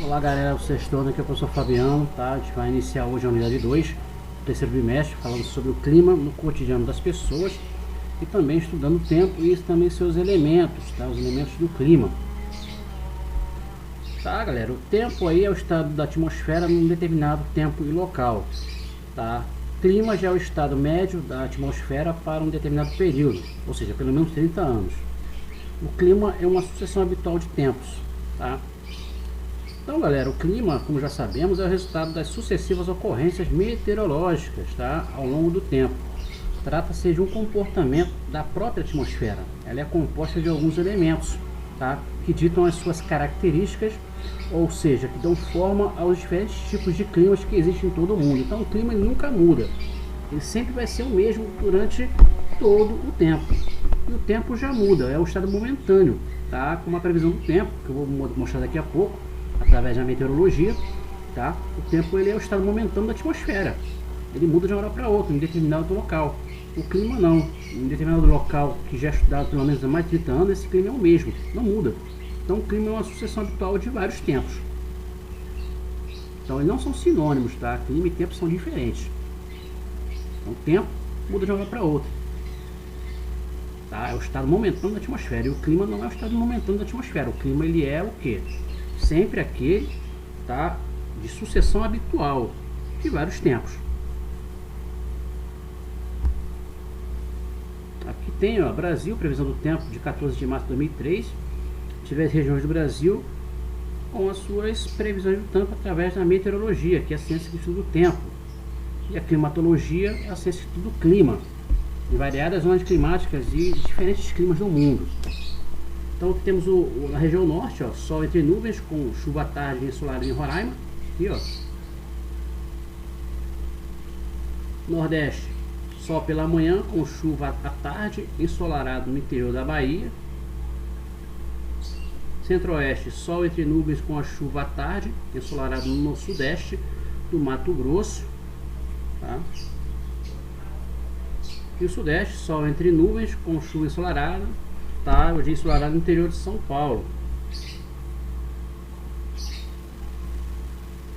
Olá galera, vocês estão aqui, é o professor Fabiano, tá? A gente vai iniciar hoje a unidade 2, do terceiro bimestre, falando sobre o clima no cotidiano das pessoas e também estudando o tempo e também seus elementos, tá? Os elementos do clima. Tá galera, o tempo aí é o estado da atmosfera num determinado tempo e local, tá? Clima já é o estado médio da atmosfera para um determinado período, ou seja, pelo menos 30 anos. O clima é uma sucessão habitual de tempos, tá? Então galera, o clima, como já sabemos, é o resultado das sucessivas ocorrências meteorológicas, tá? Ao longo do tempo. Trata-se de um comportamento da própria atmosfera. Ela é composta de alguns elementos, tá? Que ditam as suas características, ou seja, que dão forma aos diferentes tipos de climas que existem em todo o mundo. Então o clima nunca muda, ele sempre vai ser o mesmo durante todo o tempo. E o tempo já muda, é o estado momentâneo, tá? Com uma previsão do tempo, que eu vou mostrar daqui a pouco, através da meteorologia, tá? O tempo ele é o estado momentâneo da atmosfera. Ele muda de uma hora para outra, em determinado local. O clima não. Em determinado local que já é estudado pelo menos há mais de 30 anos, esse clima é o mesmo, não muda. Então o clima é uma sucessão habitual de vários tempos. Então eles não são sinônimos, tá? Clima e tempo são diferentes. Então o tempo muda de uma hora para outra. Tá? É o estado momentâneo da atmosfera. E o clima não é o estado momentâneo da atmosfera. O clima ele é o quê? Sempre aquele, tá? De sucessão habitual de vários tempos. Aqui tem, ó, Brasil, previsão do tempo de 14 de março de 2003. Tive as regiões do Brasil com as suas previsões do tempo através da meteorologia, que é a ciência que estuda o tempo. E a climatologia é a ciência que estuda o clima, em variadas zonas climáticas e diferentes climas do mundo. Então aqui temos na região norte, ó, sol entre nuvens, com chuva à tarde e ensolarado em Roraima. Aqui, ó. Nordeste, sol pela manhã, com chuva à tarde, ensolarado no interior da Bahia. Centro-oeste, sol entre nuvens com a chuva à tarde, ensolarado no sudeste do Mato Grosso, tá? E o sudeste, sol entre nuvens com chuva ensolarada, tá? O dia ensolarado no interior de São Paulo.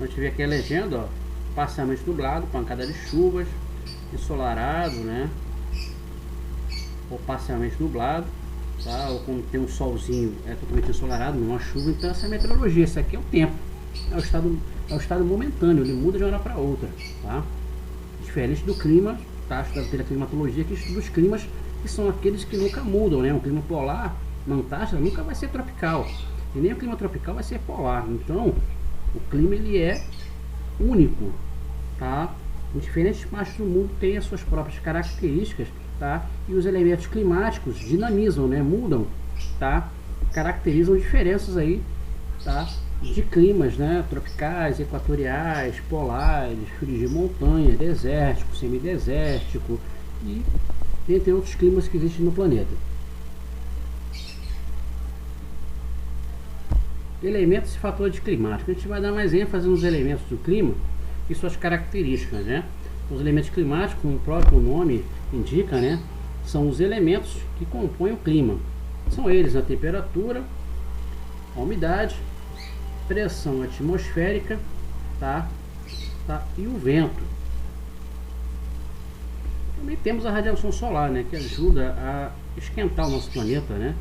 A gente vê aqui a legenda, ó, parcialmente nublado, pancada de chuvas, ensolarado, né? Ou parcialmente nublado. Tá? Ou quando tem um solzinho é totalmente ensolarado, não há chuva. Então essa é a meteorologia, isso aqui é o tempo, é o estado momentâneo, ele muda de uma hora para outra, tá? Diferente do clima, tá? Estudado pela climatologia, que estuda os climas que são aqueles que nunca mudam, né? Um clima polar na Antártida nunca vai ser tropical, e nem o clima tropical vai ser polar. Então o clima ele é único, tá? Em diferentes partes do mundo tem as suas próprias características, tá? E os elementos climáticos dinamizam, né? Mudam, tá? Caracterizam diferenças aí, tá? De climas, né? Tropicais, equatoriais, polares, frios de montanha, desértico, semidesértico e entre outros climas que existem no planeta. Elementos e fatores climáticos. A gente vai dar mais ênfase nos elementos do clima e suas características, né? Os elementos climáticos, como o próprio nome indica, né, são os elementos que compõem o clima. São eles a temperatura, a umidade, pressão atmosférica, tá? E o vento. Também temos a radiação solar, né, que ajuda a esquentar o nosso planeta, né?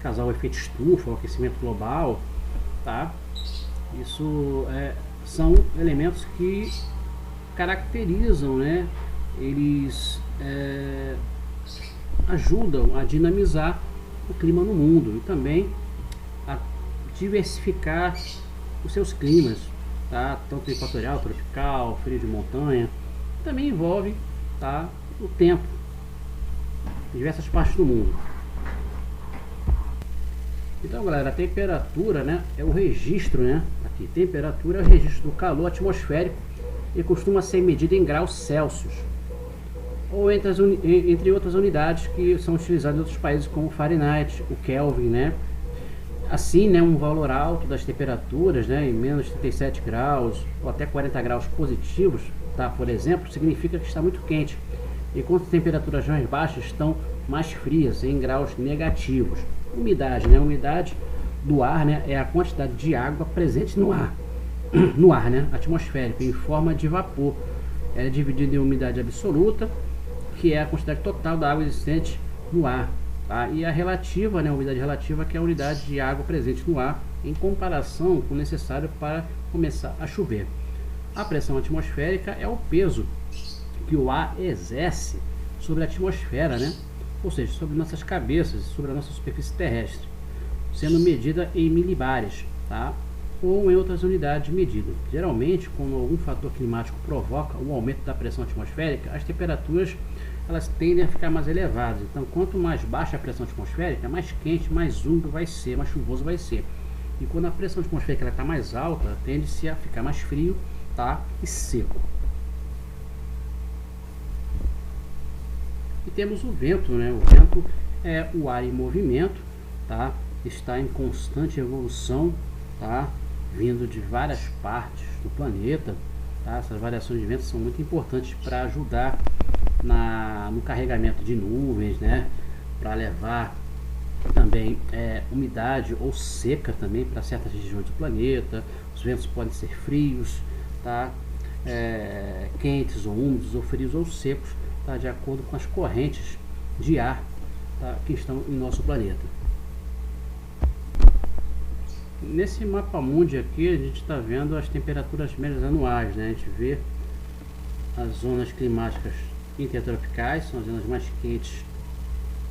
Causar o efeito estufa, o aquecimento global, tá? Isso são elementos que caracterizam, né? Eles ajudam a dinamizar o clima no mundo e também a diversificar os seus climas, tá? Tanto equatorial, tropical, frio de montanha. Também envolve, tá, o tempo em diversas partes do mundo. Então galera, a temperatura, né, é o registro, né? Aqui, temperatura é o registro do calor atmosférico e costuma ser medida em graus Celsius, ou entre outras unidades que são utilizadas em outros países, como o Fahrenheit, o Kelvin, né? Assim, né, um valor alto das temperaturas, né, em menos 37 graus ou até 40 graus positivos, tá, por exemplo, significa que está muito quente, enquanto temperaturas mais baixas estão mais frias, em graus negativos. Umidade, né? Umidade do ar, né, é a quantidade de água presente no ar, né, atmosférico, em forma de vapor. Ela é dividida em umidade absoluta, que é a quantidade total da água existente no ar, tá? E a relativa, né, a umidade relativa, que é a unidade de água presente no ar, em comparação com o necessário para começar a chover. A pressão atmosférica é o peso que o ar exerce sobre a atmosfera, né? Ou seja, sobre nossas cabeças, sobre a nossa superfície terrestre, sendo medida em milibares, tá? Ou em outras unidades de medida. Geralmente, quando algum fator climático provoca o aumento da pressão atmosférica, as temperaturas elas tendem a ficar mais elevadas. Então, quanto mais baixa a pressão atmosférica, mais quente, mais úmido vai ser, mais chuvoso vai ser. E quando a pressão atmosférica está mais alta, tende-se a ficar mais frio, tá? E seco. E temos o vento, né? O vento é o ar em movimento, tá? Está em constante evolução, tá? Vindo de várias partes do planeta, tá? Essas variações de vento são muito importantes para ajudar no carregamento de nuvens, né? Para levar também umidade ou seca também para certas regiões do planeta. Os ventos podem ser frios, tá? Quentes ou úmidos, ou frios ou secos, tá? De acordo com as correntes de ar, tá? Que estão em nosso planeta. Nesse mapa mundi aqui a gente está vendo as temperaturas médias anuais, né? A gente vê as zonas climáticas intertropicais, são as zonas mais quentes,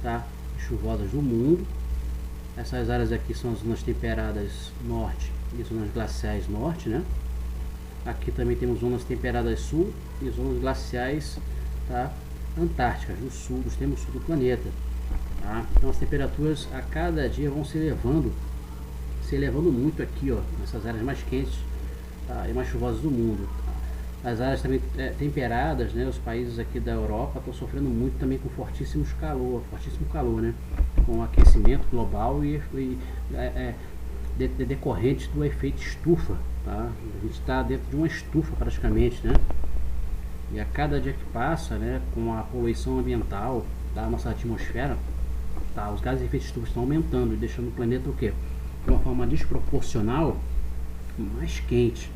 tá? E chuvosas do mundo. Essas áreas aqui são as zonas temperadas norte e zonas glaciais norte, né? Aqui também temos zonas temperadas sul e zonas glaciais, tá? Antárticas, no sul, do extremo sul do planeta, tá? Então as temperaturas a cada dia vão se elevando muito aqui, ó, nessas áreas mais quentes, tá? E mais chuvosas do mundo. As áreas também temperadas, né? Os países aqui da Europa estão sofrendo muito também com fortíssimo calor, né? Com o aquecimento global e decorrente do efeito estufa, tá? A gente está dentro de uma estufa praticamente, né? E a cada dia que passa, né, com a poluição ambiental da nossa atmosfera, tá? Os gases de efeito estufa estão aumentando e deixando o planeta o quê? De uma forma desproporcional mais quente,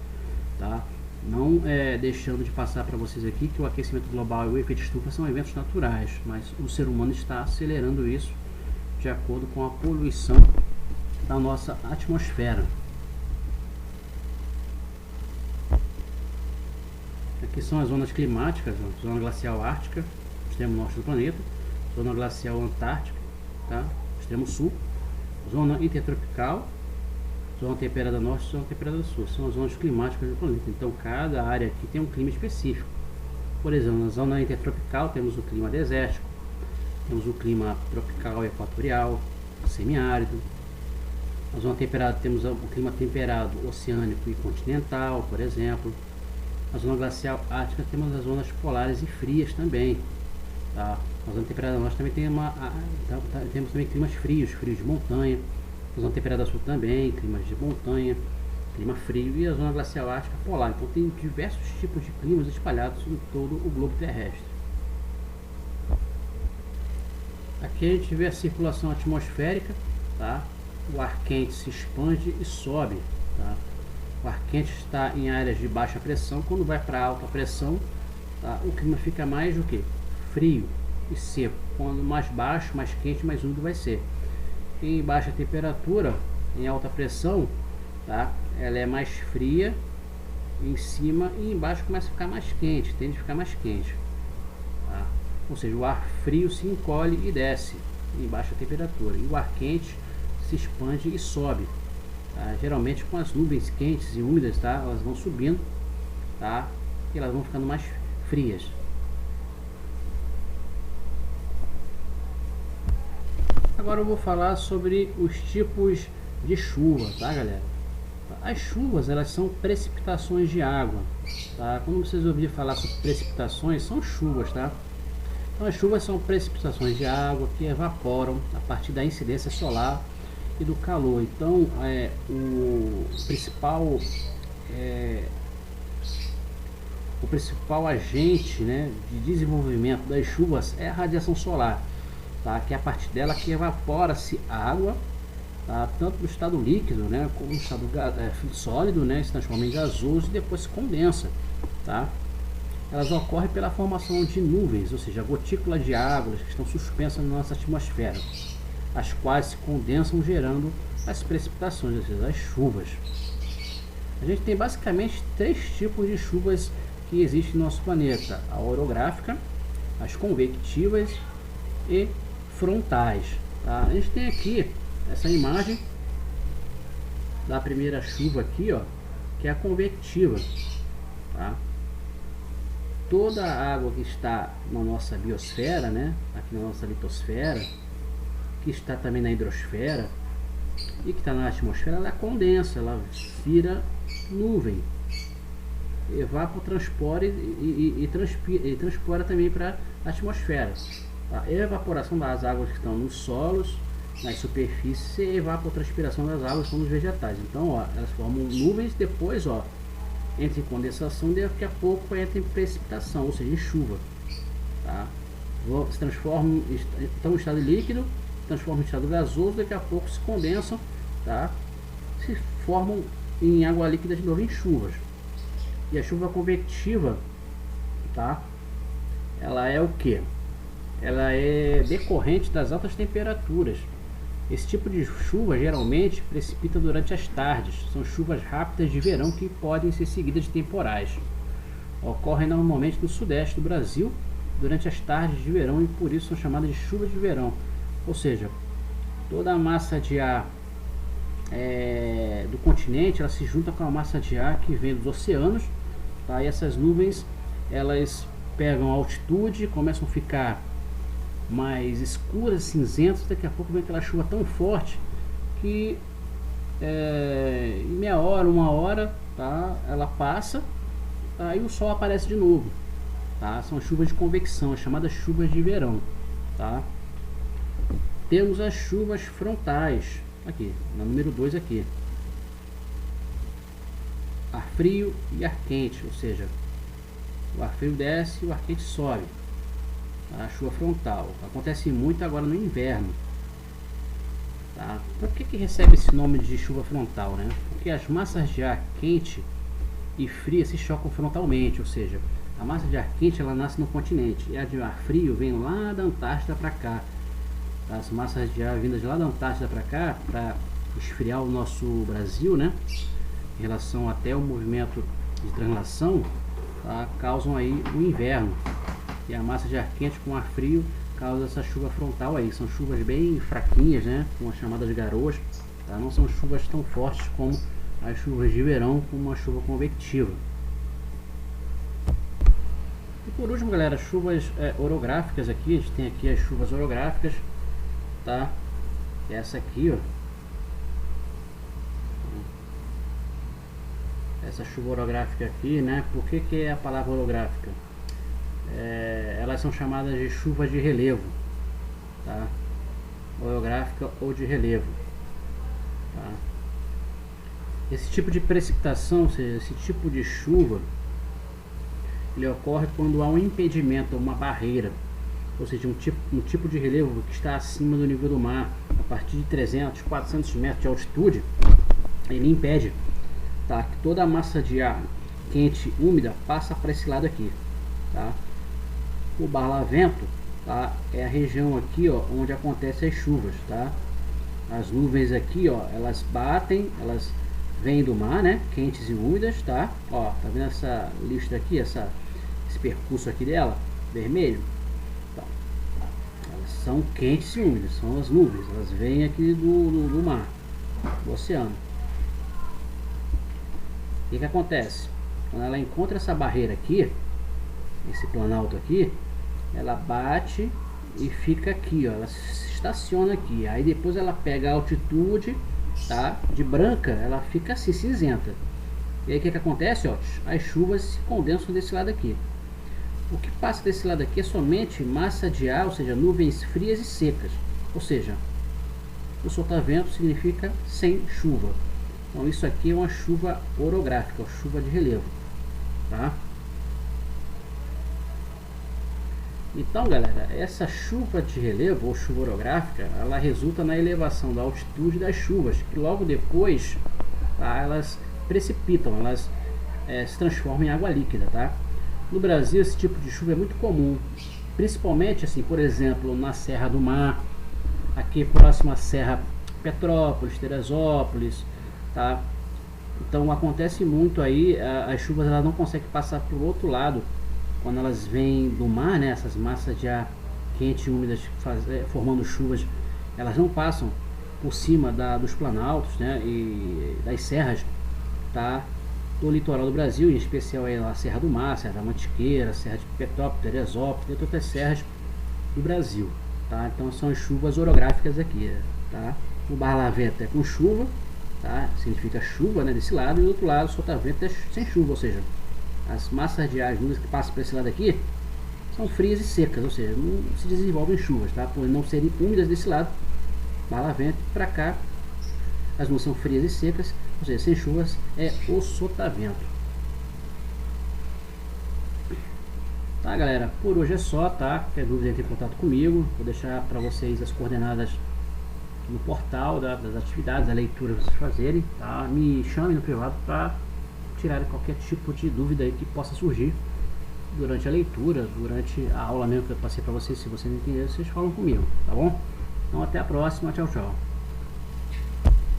tá? Não deixando de passar para vocês aqui que o aquecimento global e o efeito estufa são eventos naturais, mas o ser humano está acelerando isso de acordo com a poluição da nossa atmosfera. Aqui são as zonas climáticas, zona glacial ártica, extremo norte do planeta, zona glacial antártica, tá? Extremo sul, zona intertropical, zona temperada norte e zona temperada sul, são as zonas climáticas do planeta. Então cada área aqui tem um clima específico. Por exemplo, na zona intertropical temos o clima desértico, temos o clima tropical e equatorial, semiárido. Na zona temperada temos o clima temperado oceânico e continental, por exemplo. Na zona glacial ártica temos as zonas polares e frias também, tá? Na zona temperada norte também temos também climas frios de montanha. Na zona temperada sul também, climas de montanha, clima frio, e a zona glacial ártica polar. Então tem diversos tipos de climas espalhados em todo o globo terrestre. Aqui a gente vê a circulação atmosférica, tá? O ar quente se expande e sobe, tá? O ar quente está em áreas de baixa pressão. Quando vai para alta pressão, tá? O clima fica mais o que? Frio e seco. Quando mais baixo, mais quente, mais úmido vai ser. Em baixa temperatura, em alta pressão, tá? Ela é mais fria em cima, e embaixo começa a ficar mais quente, tende a ficar mais quente, tá? Ou seja, o ar frio se encolhe e desce em baixa temperatura, e o ar quente se expande e sobe, tá? Geralmente com as nuvens quentes e úmidas, tá? Elas vão subindo, tá? E elas vão ficando mais frias. Agora eu vou falar sobre os tipos de chuva, tá, galera? As chuvas, elas são precipitações de água, tá? Quando vocês ouvirem falar sobre precipitações, são chuvas, tá? Então as chuvas são precipitações de água que evaporam a partir da incidência solar e do calor. Então o principal agente, né, de desenvolvimento das chuvas é a radiação solar, tá? Que é a partir dela que evapora-se água, tá? Tanto no estado líquido, né, como no estado sólido, né, se transforma em gasoso e depois se condensa, tá? Elas ocorrem pela formação de nuvens, ou seja, gotículas de água que estão suspensas na nossa atmosfera, as quais se condensam gerando as precipitações, ou seja, as chuvas. A gente tem basicamente três tipos de chuvas que existem no nosso planeta: a orográfica, as convectivas e frontais, tá? A gente tem aqui essa imagem da primeira chuva aqui, ó, que é a convectiva, tá? Toda a água que está na nossa biosfera, né, aqui na nossa litosfera, que está também na hidrosfera e que está na atmosfera, ela condensa, ela vira nuvem, evapotranspora e transpira também para a atmosfera. A evaporação das águas que estão nos solos, nas superfícies, e a evapotranspiração das águas que estão nos vegetais. Então, ó, elas formam nuvens, depois, ó, entra em condensação, daqui a pouco entra em precipitação, ou seja, em chuva, tá? Se transformam, estão em estado líquido, transformam em estado gasoso, daqui a pouco se condensam, tá? Se formam em água líquida de novo em chuvas. E a chuva convectiva, tá? Ela é o que? Ela é decorrente das altas temperaturas. Esse tipo de chuva geralmente precipita durante as tardes. São chuvas rápidas de verão que podem ser seguidas de temporais. Ocorrem normalmente no sudeste do Brasil durante as tardes de verão e por isso são chamadas de chuvas de verão. Ou seja, toda a massa de ar do continente, ela se junta com a massa de ar que vem dos oceanos, tá? E essas nuvens, elas pegam altitude, começam a ficar mais escuras, cinzentas, daqui a pouco vem aquela chuva tão forte que em meia hora, uma hora, tá? Ela passa, tá? E o sol aparece de novo, tá? São chuvas de convecção, as chamadas chuvas de verão, tá? Temos as chuvas frontais, aqui, na número 2 aqui. Ar frio e ar quente, ou seja, o ar frio desce e o ar quente sobe. A chuva frontal acontece muito agora no inverno, tá? Por que recebe esse nome de chuva frontal, né? Porque as massas de ar quente e fria se chocam frontalmente, ou seja, a massa de ar quente ela nasce no continente e a de ar frio vem lá da Antártida para cá. As massas de ar vindas lá da Antártida para cá, para esfriar o nosso Brasil, né, em relação até ao movimento de translação, tá, causam aí o inverno. E a massa de ar quente com ar frio causa essa chuva frontal aí. São chuvas bem fraquinhas, né, com as chamadas garoas, tá? Não são chuvas tão fortes como as chuvas de verão, como uma chuva convectiva. E por último, galera, chuvas orográficas aqui. A gente tem aqui as chuvas orográficas, tá? Essa aqui, ó, essa chuva orográfica aqui, né? Por que é a palavra orográfica? Elas são chamadas de chuva de relevo, tá? Orográfica ou de relevo, tá? Esse tipo de precipitação, ou seja, esse tipo de chuva, ele ocorre quando há um impedimento, uma barreira, ou seja, um tipo de relevo que está acima do nível do mar, a partir de 300, 400 metros de altitude. Ele impede, tá, que toda a massa de ar quente, úmida, passa para esse lado aqui, tá? O barlavento, tá, é a região aqui, ó, onde acontecem as chuvas, tá? As nuvens aqui, ó, elas batem, elas vêm do mar, né, quentes e úmidas, tá? Ó, tá vendo essa lista aqui, esse percurso aqui dela, vermelho? Então, elas são quentes e úmidas, são as nuvens, elas vêm aqui do mar, do oceano. O que acontece? Quando ela encontra essa barreira aqui, esse planalto aqui, ela bate e fica aqui, ó, ela se estaciona aqui. Aí depois ela pega a altitude, tá? De branca, ela fica assim, cinzenta. E aí o que acontece? Ó, as chuvas se condensam desse lado aqui. O que passa desse lado aqui é somente massa de ar, ou seja, nuvens frias e secas. Ou seja, o solta-vento significa sem chuva. Então isso aqui é uma chuva orográfica, uma chuva de relevo, tá? Então, galera, essa chuva de relevo ou chuva orográfica, ela resulta na elevação da altitude das chuvas, que logo depois, tá, elas precipitam, elas se transformam em água líquida, tá? No Brasil, esse tipo de chuva é muito comum, principalmente, assim, por exemplo, na Serra do Mar, aqui próximo à Serra Petrópolis, Teresópolis, tá? Então acontece muito aí, as chuvas elas não conseguem passar para o outro lado quando elas vêm do mar, né? Essas massas de ar quente e úmidas formando chuvas, elas não passam por cima dos planaltos, né? E das serras, tá? Do litoral do Brasil, em especial aí a Serra do Mar, Serra da Mantiqueira, Serra de Petrópolis, Teresópolis, e outras serras do Brasil, tá? Então são as chuvas orográficas aqui, tá? O barlavento é com chuva, tá? Significa chuva, né, desse lado, e do outro lado sotavento é sem chuva, ou seja, as massas de ar úmidas que passam por esse lado aqui são frias e secas, ou seja, não se desenvolvem chuvas, tá? Por não serem úmidas desse lado, barlavento, para cá as não são frias e secas, ou seja, sem chuvas é o sotavento. Tá, galera, por hoje é só, tá? Qualquer dúvida, entre em contato comigo. Vou deixar para vocês as coordenadas no portal das atividades, a leitura para vocês fazerem, tá? Me chamem no privado para tirar qualquer tipo de dúvida aí que possa surgir durante a leitura, durante a aula mesmo que eu passei para vocês. Se vocês não entenderem, vocês falam comigo, tá bom? Então até a próxima, tchau, tchau.